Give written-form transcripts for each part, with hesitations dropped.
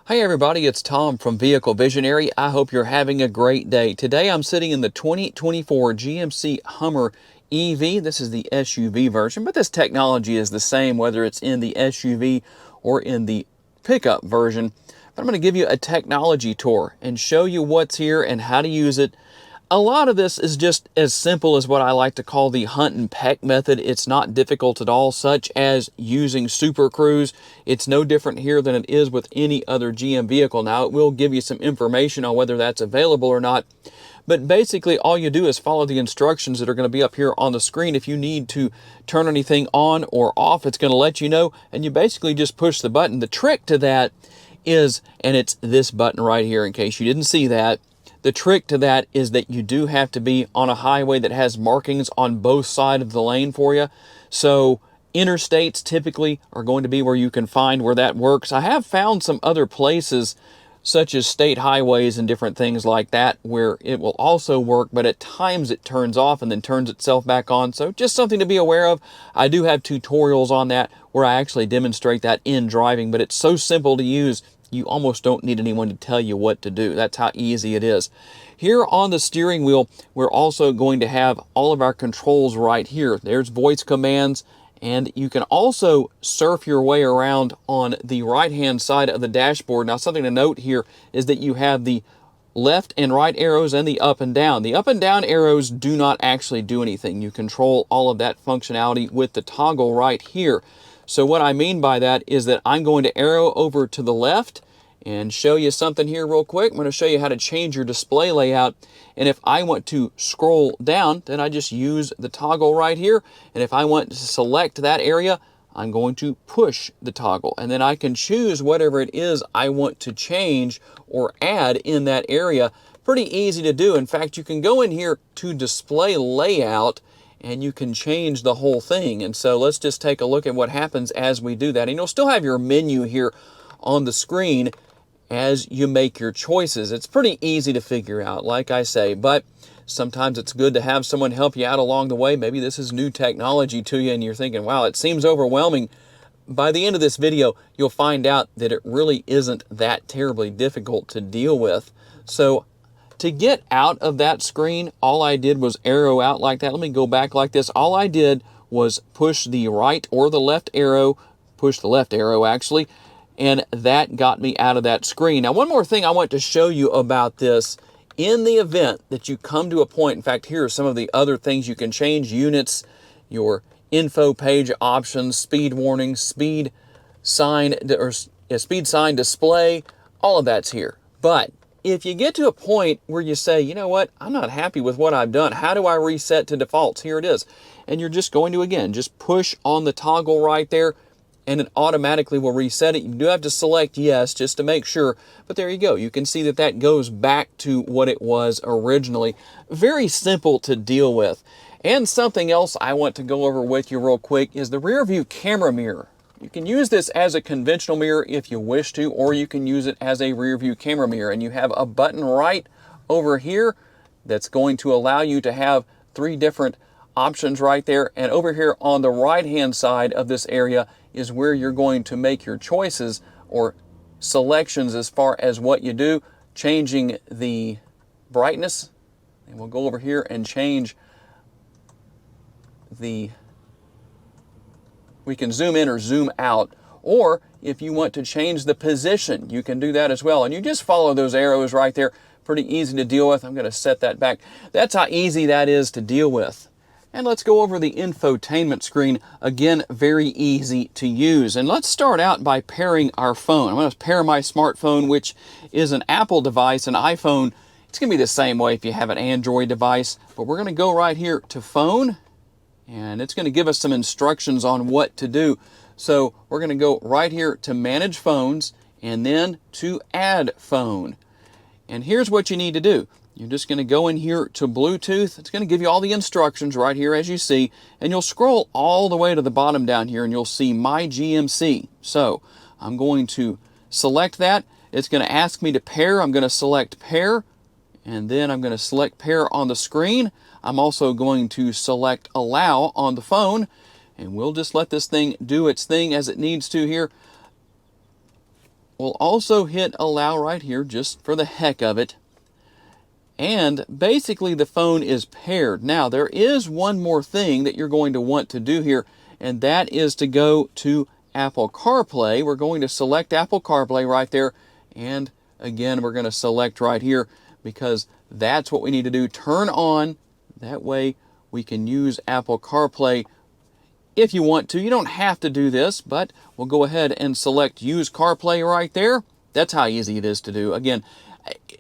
Hey everybody, it's Tom from Vehicle Visionary. I hope you're having a great day. Today I'm sitting in the 2024 GMC Hummer EV. This is the SUV version, but this technology is the same whether it's in the SUV or in the pickup version. But I'm going to give you a technology tour and show you what's here and how to use it. A lot of this is just as simple as what I like to call the hunt and peck method. It's not difficult at all, such as using Super Cruise. It's no different here than it is with any other GM vehicle. Now, it will give you some information on whether that's available or not. But basically, all you do is follow the instructions that are going to be up here on the screen. If you need to turn anything on or off, it's going to let you know, and you basically just push the button. The trick to that is, and it's this button right here in case you didn't see that, the trick to that is that you do have to be on a highway that has markings on both sides of the lane for you. So interstates typically are going to be where you can find where that works. I have found some other places, such as state highways and different things like that, where it will also work, but at times it turns off and then turns itself back on. So just something to be aware of. I do have tutorials on that where I actually demonstrate that in driving, but it's so simple to use, you almost don't need anyone to tell you what to do. That's how easy it is. Here on the steering wheel, we're also going to have all of our controls right here. There's voice commands, and you can also surf your way around on the right-hand side of the dashboard. Now, something to note here is that you have the left and right arrows and the up and down. The up and down arrows do not actually do anything. You control all of that functionality with the toggle right here. So what I mean by that is that I'm going to arrow over to the left and show you something here real quick. I'm going to show you how to change your display layout. And if I want to scroll down, then I just use the toggle right here. And if I want to select that area, I'm going to push the toggle. And then I can choose whatever it is I want to change or add in that area. Pretty easy to do. In fact, you can go in here to display layout and you can change the whole thing. And so let's just take a look at what happens as we do that. And you'll still have your menu here on the screen as you make your choices. It's pretty easy to figure out, like I say, but sometimes it's good to have someone help you out along the way. Maybe this is new technology to you and you're thinking, wow, it seems overwhelming. By the end of this video, you'll find out that it really isn't that terribly difficult to deal with. So to get out of that screen, all I did was arrow out like that. Let me go back like this. All I did was push the right or the left arrow, push the left arrow actually, and that got me out of that screen. Now, one more thing I want to show you about this. In the event that you come to a point, in fact, here are some of the other things you can change: units, your info page options, speed warning, speed sign, or speed sign display, all of that's here. But if you get to a point where you say, you know what, I'm not happy with what I've done, how do I reset to defaults? Here it is. And you're just going to, again, just push on the toggle right there, and it automatically will reset it. You do have to select yes just to make sure, but there you go. You can see that that goes back to what it was originally. Very simple to deal with. And something else I want to go over with you real quick is the rear view camera mirror. You can use this as a conventional mirror if you wish to, or you can use it as a rear view camera mirror. And you have a button right over here that's going to allow you to have 3 different options right there. And over here on the right-hand side of this area is where you're going to make your choices or selections as far as what you do, changing the brightness. And we'll go over here and change we can zoom in or zoom out. Or if you want to change the position, you can do that as well. And you just follow those arrows right there. Pretty easy to deal with. I'm going to set that back. That's how easy that is to deal with. And let's go over the infotainment screen. Again, very easy to use. And let's start out by pairing our phone. I'm going to pair my smartphone, which is an Apple device. An iPhone, it's going to be the same way if you have an Android device. But we're going to go right here to phone, and it's going to give us some instructions on what to do. So we're going to go right here to manage phones, and then to add phone. And here's what you need to do. You're just going to go in here to Bluetooth. It's going to give you all the instructions right here as you see, and you'll scroll all the way to the bottom down here and you'll see My GMC. So I'm going to select that. It's going to ask me to pair. I'm going to select pair, and then I'm going to select pair on the screen. I'm also going to select allow on the phone, and we'll just let this thing do its thing as it needs to here. We'll also hit allow right here just for the heck of it. And basically the phone is paired. Now there is one more thing that you're going to want to do here, and that is to go to Apple CarPlay. We're going to select Apple CarPlay right there, and again we're going to select right here because that's what we need to do. Turn on, that way we can use Apple CarPlay if you want to. You don't have to do this, but we'll go ahead and select use CarPlay right there. That's how easy it is to do. Again,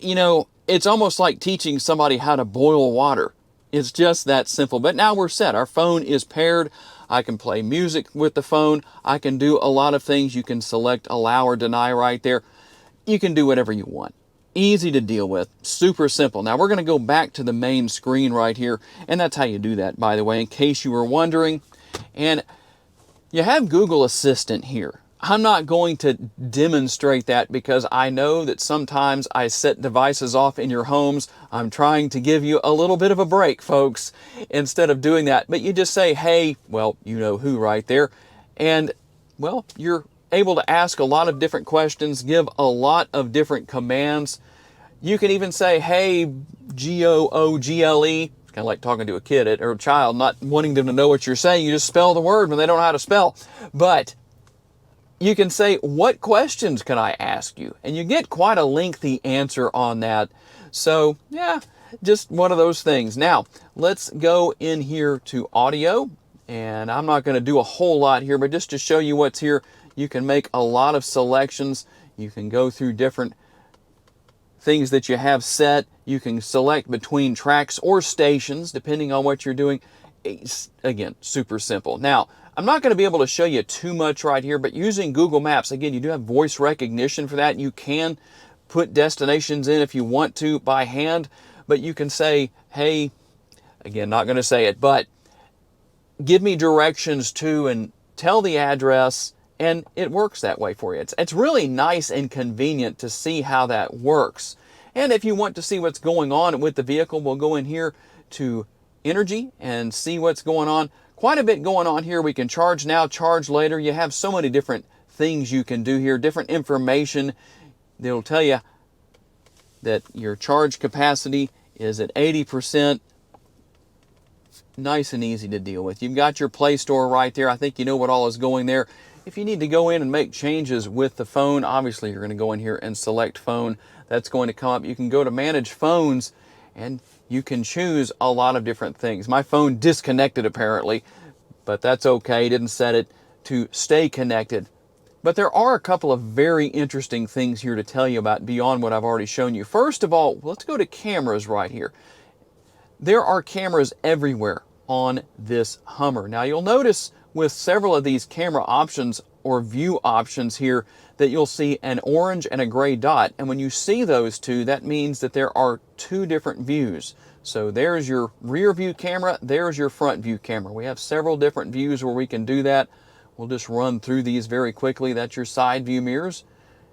you know, it's almost like teaching somebody how to boil water. It's just that simple. But now we're set. Our phone is paired. I can play music with the phone. I can do a lot of things. You can select allow or deny right there. You can do whatever you want. Easy to deal with. Super simple. Now we're going to go back to the main screen right here. And that's how you do that, by the way, in case you were wondering. And you have Google Assistant here. I'm not going to demonstrate that because I know that sometimes I set devices off in your homes. I'm trying to give you a little bit of a break, folks, instead of doing that. But you just say, hey, well, you know who right there. And, well, you're able to ask a lot of different questions, give a lot of different commands. You can even say, hey, Google. Kind of like talking to a kid or a child, not wanting them to know what you're saying. You just spell the word when they don't know how to spell. But you can say, what questions can I ask you? And you get quite a lengthy answer on that. So, yeah, just one of those things. Now, let's go in here to audio. And I'm not going to do a whole lot here, but just to show you what's here, you can make a lot of selections. You can go through different things that you have set. You can select between tracks or stations, depending on what you're doing. It's, again, super simple. Now, I'm not going to be able to show you too much right here, but using Google Maps, again, you do have voice recognition for that. You can put destinations in if you want to by hand, but you can say, hey, again, not going to say it, but give me directions to, and tell the address, and it works that way for you. It's really nice and convenient to see how that works. And if you want to see what's going on with the vehicle, we'll go in here to energy and see what's going on. Quite a bit going on here. We can charge now, charge later. You have so many different things you can do here, different information. They'll tell you that your charge capacity is at 80%. Nice and easy to deal with. You've got your Play Store right there. I think you know what all is going there. If you need to go in and make changes with the phone, obviously you're going to go in here and select phone. That's going to come up. You can go to manage phones and you can choose a lot of different things. My phone disconnected apparently, but that's okay. Didn't set it to stay connected. But there are a couple of very interesting things here to tell you about beyond what I've already shown you. First of all, let's go to cameras right here. There are cameras everywhere on this Hummer. Now you'll notice with several of these camera options or view options here that you'll see an orange and a gray dot. And when you see those two, that means that there are two different views. So there's your rear view camera, there's your front view camera. We have several different views where we can do that. We'll just run through these very quickly. That's your side view mirrors.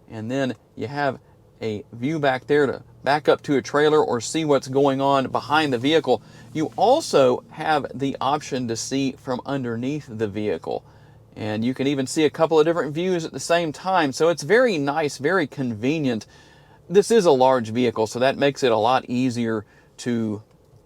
And then you have a view back there to back up to a trailer or see what's going on behind the vehicle. You also have the option to see from underneath the vehicle. And you can even see a couple of different views at the same time. So it's very nice, very convenient. This is a large vehicle, so that makes it a lot easier to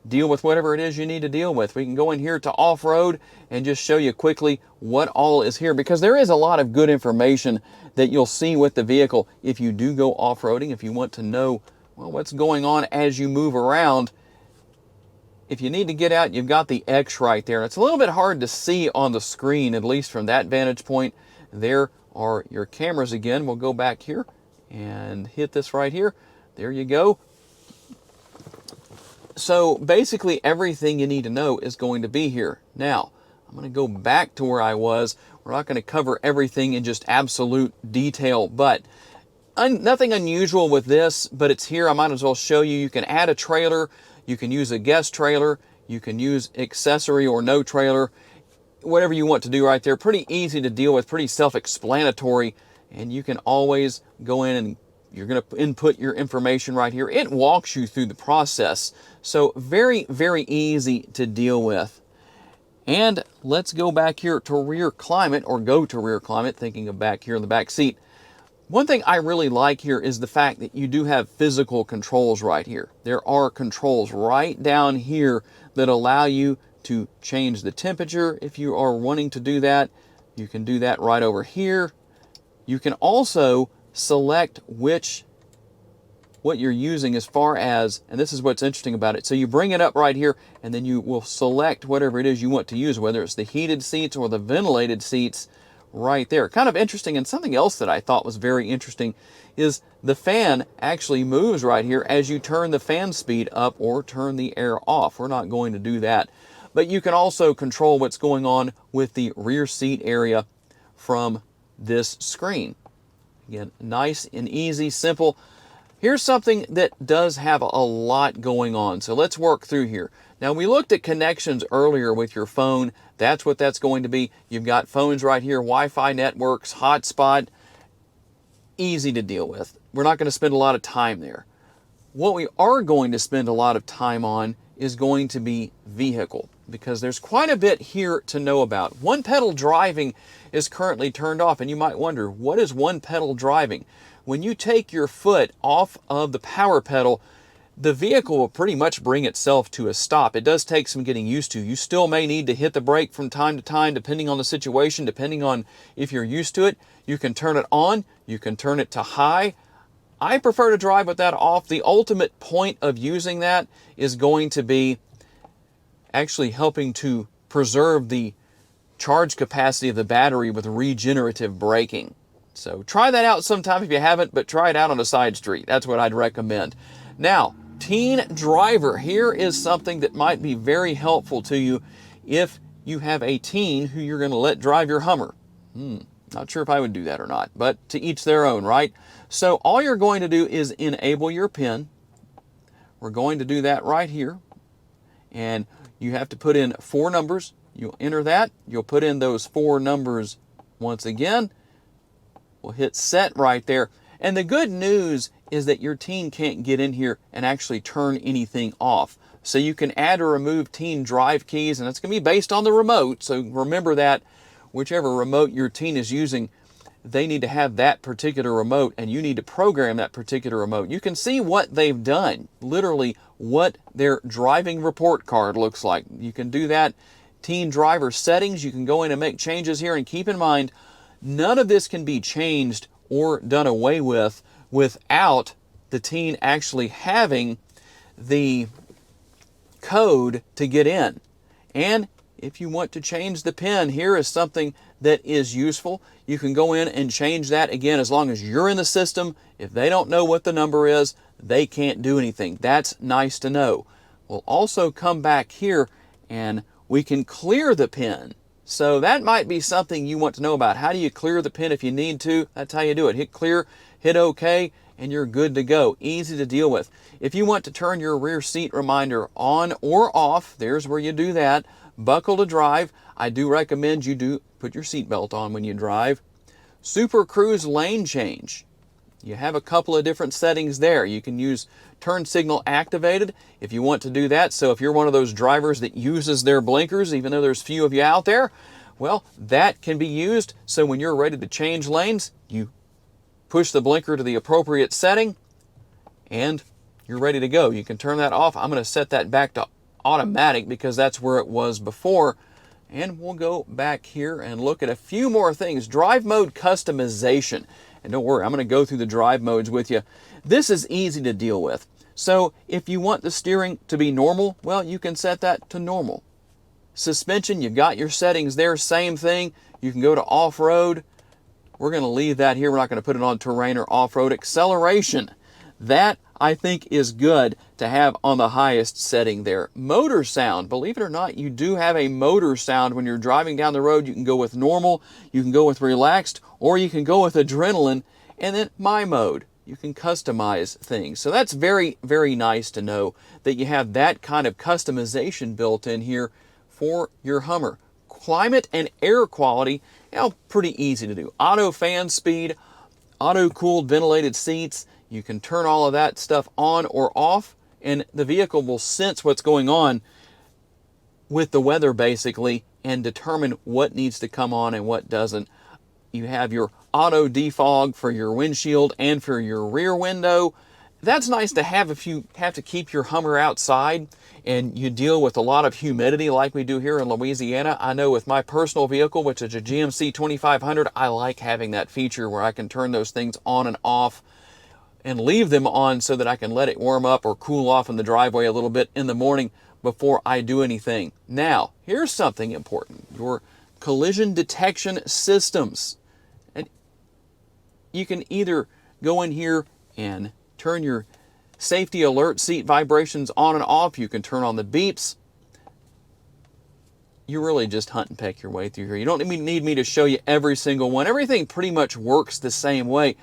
deal with whatever it is you need to deal with. We can go in here to off-road and just show you quickly what all is here, because there is a lot of good information that you'll see with the vehicle if you do go off-roading, if you want to know, well, what's going on as you move around. If you need to get out, you've got the X right there. It's a little bit hard to see on the screen, at least from that vantage point. There are your cameras again. We'll go back here and hit this right here. There you go. So basically everything you need to know is going to be here. Now, I'm going to go back to where I was. We're not going to cover everything in just absolute detail, but nothing unusual with this, but it's here. I might as well show you. You can add a trailer. You can use a guest trailer. You can use accessory or no trailer. Whatever you want to do right there. Pretty easy to deal with, pretty self-explanatory. And you can always go in and you're going to input your information right here. It walks you through the process. So very, very easy to deal with. And let's go back here to rear climate, or go to rear climate, thinking of back here in the back seat. One thing I really like here is the fact that you do have physical controls right here. There are controls right down here that allow you to change the temperature. If you are wanting to do that, you can do that right over here. You can also select what you're using as far as, and this is what's interesting about it. So you bring it up right here, and then you will select whatever it is you want to use, whether it's the heated seats or the ventilated seats right there. Kind of interesting. And something else that I thought was very interesting is the fan actually moves right here as you turn the fan speed up or turn the air off. We're not going to do that. But you can also control what's going on with the rear seat area from this screen. Again, nice and easy, simple. Here's something that does have a lot going on. So let's work through here. Now, we looked at connections earlier with your phone. That's what that's going to be. You've got phones right here, Wi-Fi networks, hotspot, easy to deal with. We're not going to spend a lot of time there. What we are going to spend a lot of time on is going to be vehicle, because there's quite a bit here to know about. One pedal driving is currently turned off, and you might wonder, what is one pedal driving? When you take your foot off of the power pedal, the vehicle will pretty much bring itself to a stop. It does take some getting used to. You still may need to hit the brake from time to time, depending on the situation, depending on if you're used to it. You can turn it on, you can turn it to high. I prefer to drive with that off. The ultimate point of using that is going to be actually helping to preserve the charge capacity of the battery with regenerative braking. So try that out sometime if you haven't, but try it out on a side street. That's what I'd recommend. Now, teen driver. Here is something that might be very helpful to you if you have a teen who you're going to let drive your Hummer. Not sure if I would do that or not, but to each their own, right? So all you're going to do is enable your PIN. We're going to do that right here. And you have to put in 4 numbers. You'll enter that. You'll put in those 4 numbers once again. We'll hit set right there. And the good news is that your teen can't get in here and actually turn anything off. So you can add or remove teen drive keys, and it's going to be based on the remote. So remember that whichever remote your teen is using, they need to have that particular remote, and you need to program that particular remote. You can see what they've done, literally what their driving report card looks like. You can do that. Teen driver settings, you can go in and make changes here, and keep in mind, none of this can be changed or done away with without the teen actually having the code to get in. And if you want to change the PIN, here is something that is useful. You can go in and change that again as long as you're in the system. If they don't know what the number is, they can't do anything. That's nice to know. We'll also come back here and we can clear the PIN. So that might be something you want to know about. How do you clear the PIN if you need to? That's how you do it. Hit clear, hit OK, and you're good to go. Easy to deal with. If you want to turn your rear seat reminder on or off, there's where you do that. Buckle to drive. I do recommend you do put your seatbelt on when you drive. Super Cruise lane change. You have a couple of different settings there. You can use turn signal activated if you want to do that. So if you're one of those drivers that uses their blinkers, even though there's few of you out there, well, that can be used. So when you're ready to change lanes, you push the blinker to the appropriate setting and you're ready to go. You can turn that off. I'm going to set that back to automatic because that's where it was before. And we'll go back here and look at a few more things. Drive mode customization. And don't worry, I'm going to go through the drive modes with you. This is easy to deal with. So if you want the steering to be normal, well, you can set that to normal. Suspension, you've got your settings there, same thing. You can go to off-road. We're going to leave that here. We're not going to put it on terrain or off-road. Acceleration, that I think is good to have on the highest setting there. Motor sound, believe it or not, you do have a motor sound when you're driving down the road. You can go with normal, you can go with relaxed, or you can go with adrenaline, and then my mode. You can customize things. So that's very, very nice to know that you have that kind of customization built in here for your Hummer. Climate and air quality, you know, pretty easy to do. Auto fan speed, auto cooled ventilated seats. You can turn all of that stuff on or off, and the vehicle will sense what's going on with the weather basically and determine what needs to come on and what doesn't. You have your auto defog for your windshield and for your rear window. That's nice to have if you have to keep your Hummer outside and you deal with a lot of humidity like we do here in Louisiana. I know with my personal vehicle, which is a GMC 2500, I like having that feature where I can turn those things on and off and leave them on so that I can let it warm up or cool off in the driveway a little bit in the morning before I do anything. Now, here's something important. Your collision detection systems. And you can either go in here and turn your safety alert seat vibrations on and off. You can turn on the beeps. You really just hunt and peck your way through here. You don't need me to show you every single one. Everything pretty much works the same way,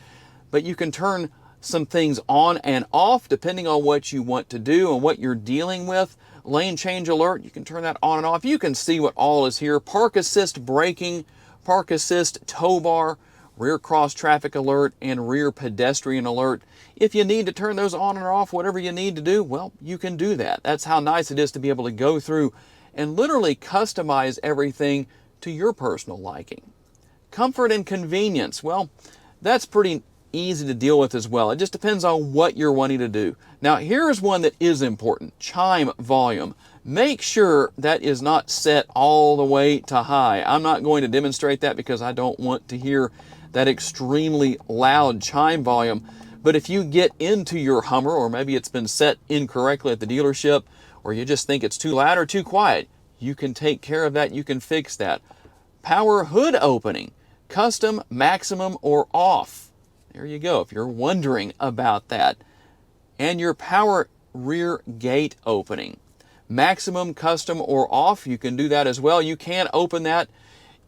but you can turn some things on and off depending on what you want to do and what you're dealing with. Lane change alert, you can turn that on and off. You can see what all is here. Park assist braking, park assist tow bar, rear cross traffic alert, and rear pedestrian alert. If you need to turn those on or off, whatever you need to do, well, you can do that. That's how nice it is to be able to go through and literally customize everything to your personal liking. Comfort and convenience, well, that's pretty easy to deal with as well. It just depends on what you're wanting to do. Now, here's one that is important, chime volume. Make sure that is not set all the way to high. I'm not going to demonstrate that because I don't want to hear that extremely loud chime volume. But if you get into your Hummer, or maybe it's been set incorrectly at the dealership, or you just think it's too loud or too quiet, you can take care of that. You can fix that. Power hood opening, custom, maximum, or off. There you go, if you're wondering about that. And your power rear gate opening. Maximum, custom, or off, you can do that as well. You can open that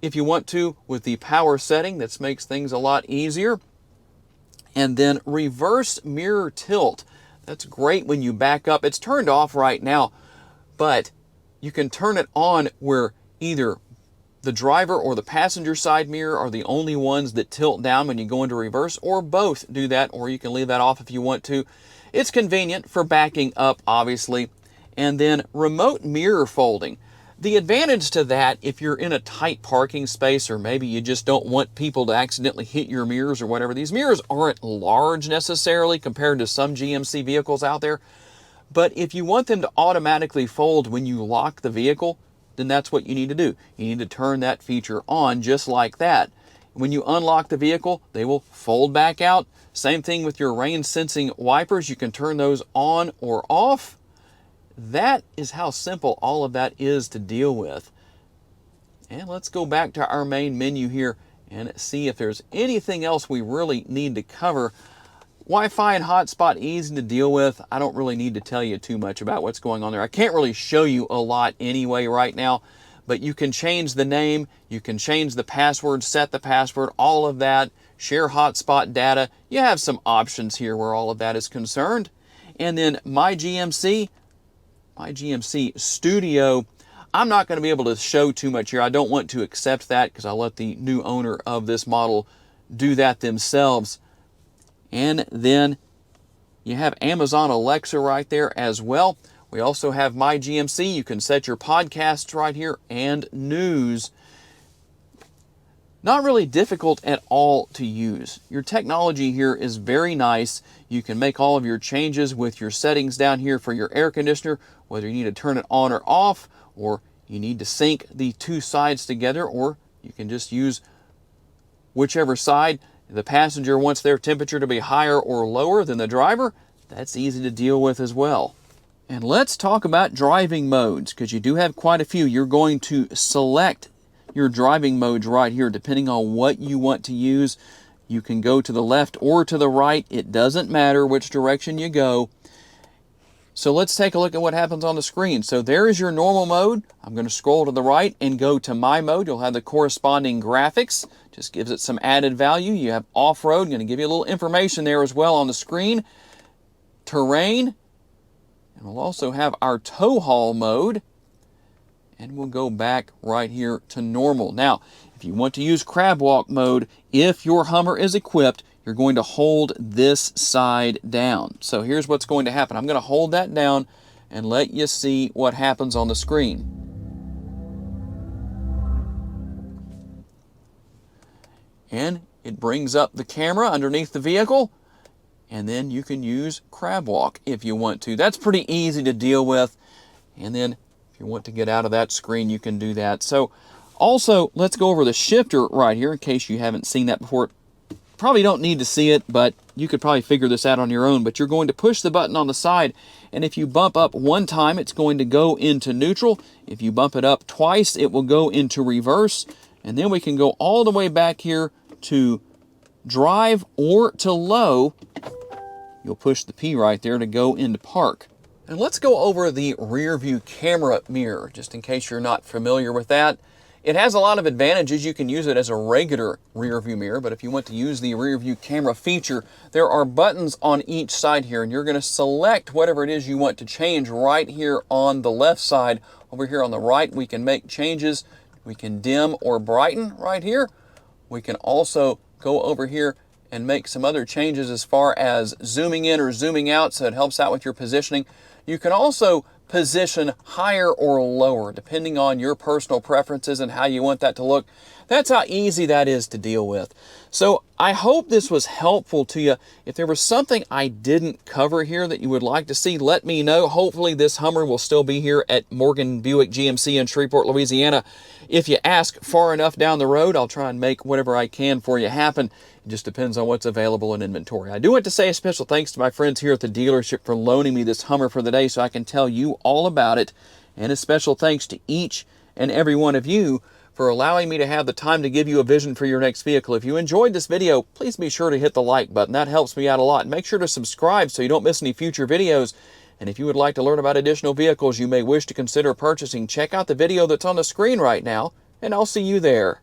if you want to with the power setting. That makes things a lot easier. And then reverse mirror tilt. That's great when you back up. It's turned off right now, but you can turn it on where either the driver or the passenger side mirror are the only ones that tilt down when you go into reverse, or both do that, or you can leave that off if you want to. It's convenient for backing up, obviously. And then remote mirror folding. The advantage to that, if you're in a tight parking space, or maybe you just don't want people to accidentally hit your mirrors or whatever. These mirrors aren't large necessarily compared to some GMC vehicles out there. But if you want them to automatically fold when you lock the vehicle, then that's what you need to do. You need to turn that feature on just like that. When you unlock the vehicle, they will fold back out. Same thing with your rain sensing wipers. You can turn those on or off. That is how simple all of that is to deal with. And let's go back to our main menu here and see if there's anything else we really need to cover. Wi-Fi and hotspot, easy to deal with. I don't really need to tell you too much about what's going on there. I can't really show you a lot anyway right now, but you can change the name, you can change the password, set the password, all of that, share hotspot data. You have some options here where all of that is concerned. And then My GMC Studio, I'm not going to be able to show too much here. I don't want to accept that because I'll let the new owner of this model do that themselves. And then you have Amazon Alexa right there as well. We also have My GMC. You can set your podcasts right here and news. Not really difficult at all to use. Your technology here is very nice. You can make all of your changes with your settings down here for your air conditioner, whether you need to turn it on or off, or you need to sync the two sides together, or you can just use whichever side the passenger wants their temperature to be higher or lower than the driver. That's easy to deal with as well. And let's talk about driving modes, because you do have quite a few. You're going to select your driving modes right here depending on what you want to use. You can go to the left or to the right. It doesn't matter which direction you go. So let's take a look at what happens on the screen. So there is your normal mode. I'm going to scroll to the right and go to My Mode. You'll have the corresponding graphics. Just gives it some added value. You have Off-Road. I'm going to give you a little information there as well on the screen. Terrain. And we'll also have our Tow Haul mode. And we'll go back right here to normal. Now, if you want to use Crab Walk mode, if your Hummer is equipped, you're going to hold this side down. So here's what's going to happen. I'm going to hold that down and let you see what happens on the screen. And It brings up the camera underneath the vehicle, and then you can use crab walk if you want to. That's pretty easy to deal with. And then if you want to get out of that screen, you can do that. So also, let's go over the shifter right here in case you haven't seen that before. Probably don't need to see it, but you could probably figure this out on your own. But you're going to push the button on the side, and if you bump up one time, it's going to go into neutral. If you bump it up twice, it will go into reverse. And then we can go all the way back here to drive or to low. You'll push the P right there to go into park. And let's go over the rear view camera mirror, just in case you're not familiar with that. It has a lot of advantages. You can use it as a regular rear view mirror, but if you want to use the rear view camera feature, there are buttons on each side here, and you're going to select whatever it is you want to change right here on the left side. Over here on the right, we can make changes. We can dim or brighten right here. We can also go over here and make some other changes as far as zooming in or zooming out, so it helps out with your positioning. You can also position higher or lower depending on your personal preferences and how you want that to look. That's how easy that is to deal with. So I hope this was helpful to you. If there was something I didn't cover here that you would like to see, let me know. Hopefully this Hummer will still be here at Morgan Buick GMC in Shreveport, Louisiana. If you ask far enough down the road, I'll try and make whatever I can for you happen. It just depends on what's available in inventory. I do want to say a special thanks to my friends here at the dealership for loaning me this Hummer for the day so I can tell you all about it. And a special thanks to each and every one of you for allowing me to have the time to give you a vision for your next vehicle. If you enjoyed this video, please be sure to hit the like button. That helps me out a lot. And make sure to subscribe so you don't miss any future videos. And if you would like to learn about additional vehicles you may wish to consider purchasing, check out the video that's on the screen right now, and I'll see you there.